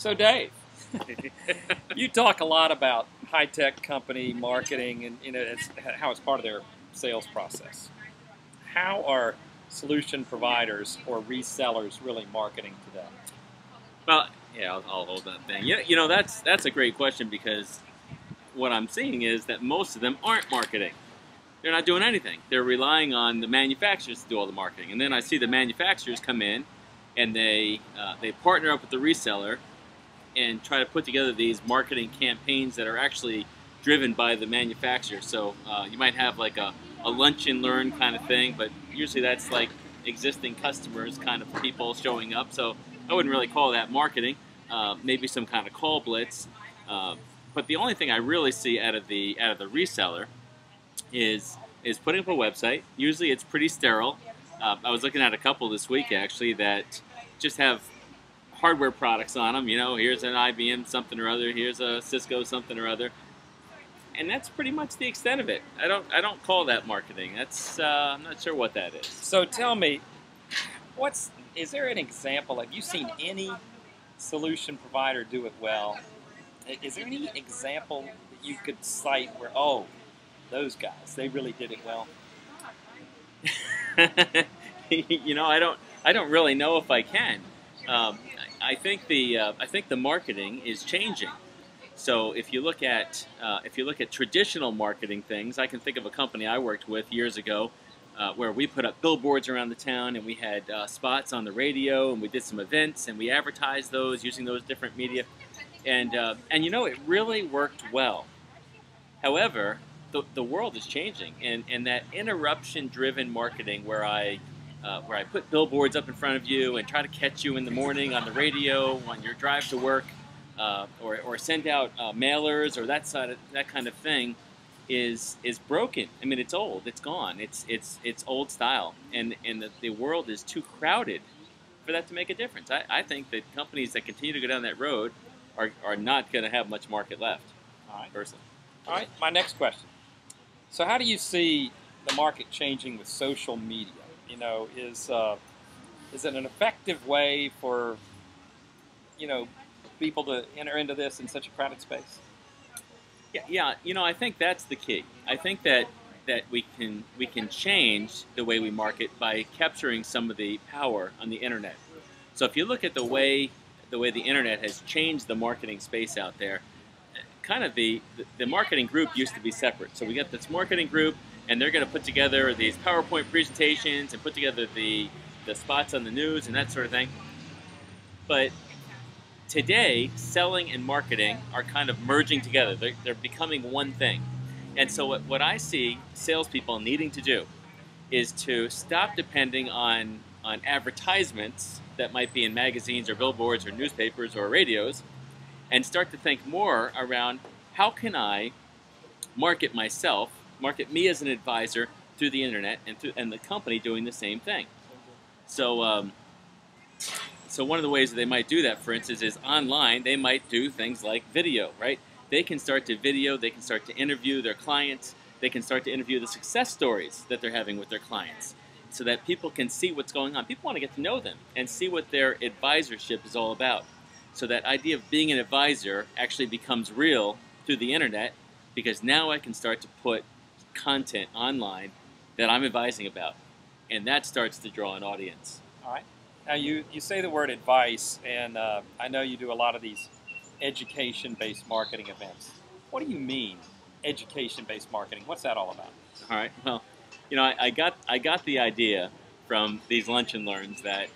So Dave, you talk a lot about high-tech company marketing and how it's part of their sales process. How are solution providers or resellers really marketing today? Well, yeah, I'll hold that thing. That's a great question because what I'm seeing is that most of them aren't marketing. They're not doing anything. They're relying on the manufacturers to do all the marketing. And then I see the manufacturers come in and they partner up with the reseller and try to put together these marketing campaigns that are actually driven by the manufacturer. So you might have like a lunch and learn kind of thing, but usually that's like existing customers, kind of people showing up. So I wouldn't really call that marketing. Maybe some kind of call blitz. But the only thing I really see out of the reseller is putting up a website. Usually it's pretty sterile. I was looking at a couple this week actually that just have hardware products on them. You know, here's an IBM something or other. Here's a Cisco something or other. And that's pretty much the extent of it. I don't call that marketing. That's I'm not sure what that is. So tell me, is there an example? Have you seen any solution provider do it well? Is there any example that you could cite where, oh, those guys, they really did it well? You know, I don't really know if I can. I think the marketing is changing. So if you look at traditional marketing things, I can think of a company I worked with years ago where we put up billboards around the town and we had spots on the radio and we did some events and we advertised those using those different media, and you know, it really worked well. However, the world is changing, and that interruption-driven marketing where I put billboards up in front of you and try to catch you in the morning on the radio on your drive to work, or send out mailers or that kind of thing, is broken. I mean, it's old. It's gone. It's old style, and the world is too crowded for that to make a difference. I think that companies that continue to go down that road are not going to have much market left. All right. Personally. All right. My next question. So how do you see the market changing with social media? You know, is it an effective way for, you know, people to enter into this in such a crowded space? Yeah. You know, I think that's the key. I think that we can change the way we market by capturing some of the power on the internet. So if you look at the way the internet has changed the marketing space out there, kind of the marketing group used to be separate. So we got this marketing group, and they're going to put together these PowerPoint presentations and put together the spots on the news and that sort of thing. But today, selling and marketing are kind of merging together. They're becoming one thing. And so what I see salespeople needing to do is to stop depending on advertisements that might be in magazines or billboards or newspapers or radios, and start to think more around how can I market myself, market me as an advisor through the internet, and the company doing the same thing. So so one of the ways that they might do that, for instance, is online. They might do things like video, right? They can start to video, they can start to interview their clients, they can start to interview the success stories that they're having with their clients, so that people can see what's going on. People want to get to know them and see what their advisorship is all about. So that idea of being an advisor actually becomes real through the internet, because now I can start to put content online that I'm advising about, and that starts to draw an audience. All right. Now you say the word advice, and I know you do a lot of these education-based marketing events. What do you mean, education-based marketing? What's that all about? All right. Well, you know, I got the idea from these lunch and learns that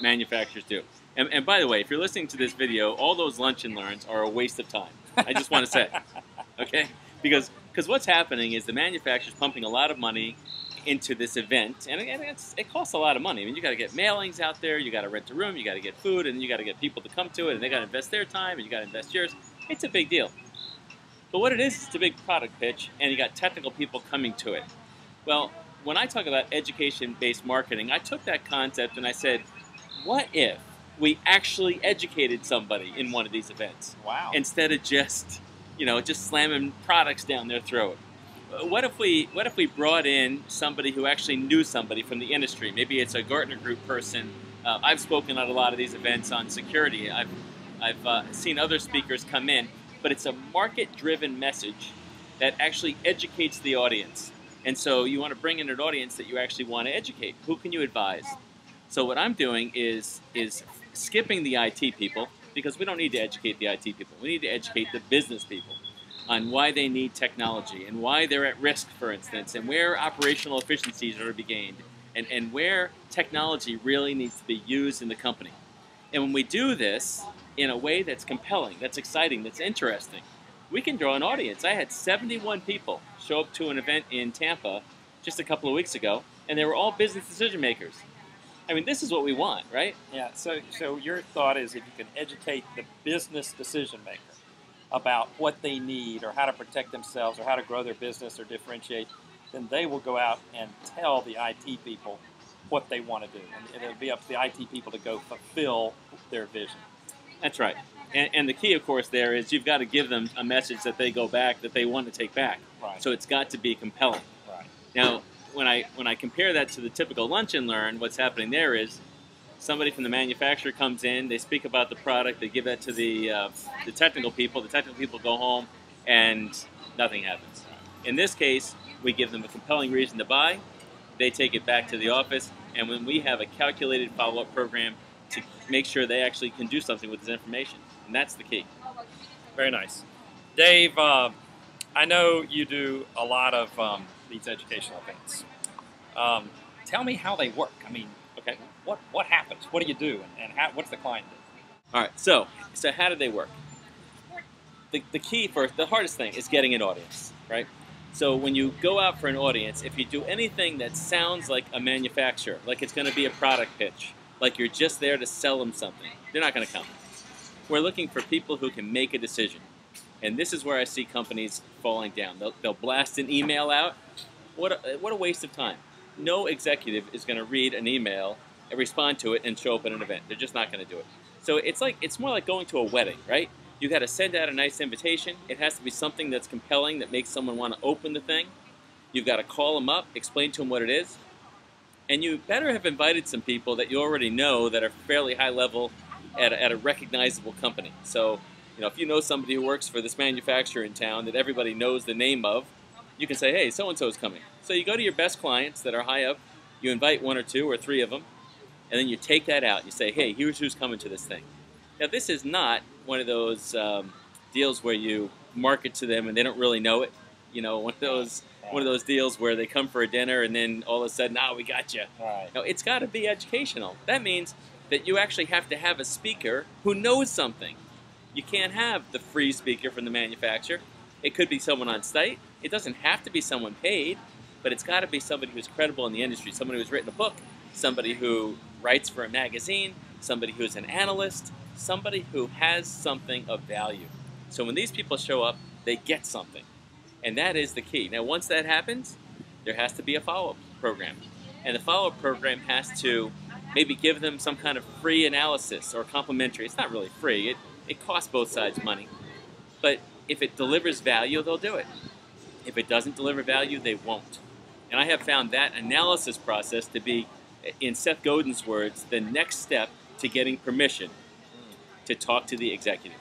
manufacturers do. And by the way, if you're listening to this video, all those lunch and learns are a waste of time. I just want to say, okay? Because what's happening is the manufacturer's pumping a lot of money into this event, and it costs a lot of money. I mean, you got to get mailings out there, you got to rent a room, you got to get food, and you got to get people to come to it, and they got to invest their time, and you got to invest yours. It's a big deal. But what it is, it's a big product pitch, and you got technical people coming to it. Well, when I talk about education-based marketing, I took that concept and I said, what if we actually educated somebody in one of these events? Wow. Instead of just slamming products down their throat. What if we brought in somebody who actually knew somebody from the industry? Maybe it's a Gartner Group person. I've spoken at a lot of these events on security. I've seen other speakers come in, but it's a market-driven message that actually educates the audience. And so you want to bring in an audience that you actually want to educate. Who can you advise? So what I'm doing is skipping the IT people, because we don't need to educate the IT people. We need to educate the business people on why they need technology and why they're at risk, for instance, and where operational efficiencies are to be gained, and where technology really needs to be used in the company. And when we do this in a way that's compelling, that's exciting, that's interesting, we can draw an audience. I had 71 people show up to an event in Tampa just a couple of weeks ago, and they were all business decision makers. I mean, this is what we want, right? Yeah, so your thought is if you can educate the business decision maker about what they need or how to protect themselves or how to grow their business or differentiate, then they will go out and tell the IT people what they want to do. And it'll be up to the IT people to go fulfill their vision. That's right. And the key, of course, there is you've got to give them a message that they go back, that they want to take back. Right. So it's got to be compelling. Right. Now, when I compare that to the typical lunch and learn, what's happening there is somebody from the manufacturer comes in, they speak about the product, they give that to the technical people. The technical people go home, and nothing happens. In this case, we give them a compelling reason to buy. They take it back to the office, and when we have a calculated follow-up program to make sure they actually can do something with this information, and that's the key. Very nice. Dave, I know you do a lot of these educational events. Tell me how they work. I mean, Okay. What happens? What do you do, and what's the client do? All right. So how do they work? The key first, the hardest thing is getting an audience, right? So when you go out for an audience, if you do anything that sounds like a manufacturer, like it's going to be a product pitch, like you're just there to sell them something, they're not going to come. We're looking for people who can make a decision. And this is where I see companies falling down. They'll blast an email out. What a waste of time. No executive is going to read an email and respond to it and show up at an event. They're just not going to do it. So it's more like going to a wedding, right? You got to send out a nice invitation. It has to be something that's compelling, that makes someone want to open the thing. You've got to call them up, explain to them what it is. And you better have invited some people that you already know that are fairly high level at a recognizable company. So, if you know somebody who works for this manufacturer in town that everybody knows the name of, you can say, hey, so-and-so is coming. So you go to your best clients that are high up, you invite 1 or 2 or 3 of them, and then you take that out. You say, hey, here's who's coming to this thing. Now, this is not one of those deals where you market to them and they don't really know it. One of those deals where they come for a dinner and then all of a sudden, we got you. Right. No, it's got to be educational. That means that you actually have to have a speaker who knows something. You can't have the free speaker from the manufacturer. It could be someone on site. It doesn't have to be someone paid, but it's got to be somebody who's credible in the industry, somebody who's written a book, somebody who writes for a magazine, somebody who's an analyst, somebody who has something of value. So when these people show up, they get something. And that is the key. Now, once that happens, there has to be a follow-up program. And the follow-up program has to maybe give them some kind of free analysis or complimentary. It's not really free. It costs both sides money. But if it delivers value, they'll do it. If it doesn't deliver value, they won't. And I have found that analysis process to be, in Seth Godin's words, the next step to getting permission to talk to the executive.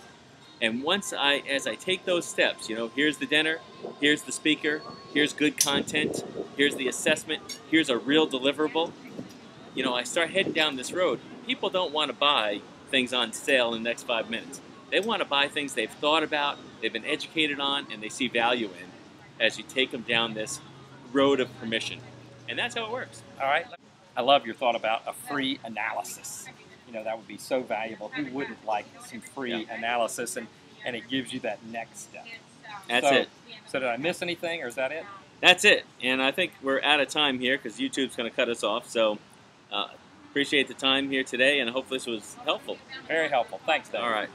And as I take those steps, here's the dinner, here's the speaker, here's good content, here's the assessment, here's a real deliverable, I start heading down this road. People don't want to buy things on sale in the next 5 minutes. They want to buy things they've thought about, they've been educated on, and they see value in as you take them down this road of permission. And that's how it works. All right. I love your thought about a free analysis. That would be so valuable. Who wouldn't like some free analysis? And it gives you that next step. That's it. So did I miss anything, or is that it? That's it. And I think we're out of time here because YouTube's going to cut us off. So appreciate the time here today, and I hope this was helpful. Very helpful. Thanks, Dave. All right.